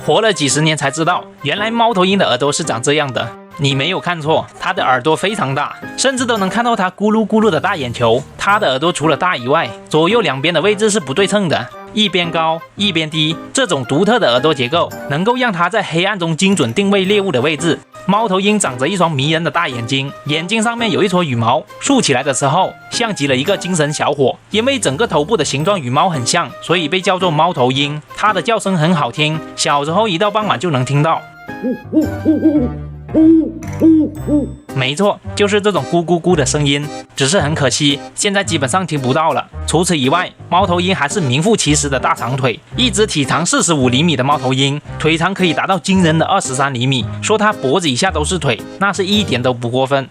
活了几十年才知道，原来猫头鹰的耳朵是长这样的。你没有看错，它的耳朵非常大，甚至都能看到它咕噜咕噜的大眼球。它的耳朵除了大以外，左右两边的位置是不对称的，一边高一边低。这种独特的耳朵结构能够让它在黑暗中精准定位猎物的位置。猫头鹰长着一双迷人的大眼睛，眼睛上面有一撮羽毛，竖起来的时候像极了一个精神小伙。因为整个头部的形状与猫很像，所以被叫做猫头鹰。它的叫声很好听，小时候一到傍晚就能听到。没错，就是这种咕咕咕的声音，只是很可惜，现在基本上听不到了。除此以外，猫头鹰还是名副其实的大长腿。一只体长45厘米的猫头鹰，腿长可以达到惊人的23厘米。说它脖子以下都是腿，那是一点都不过分。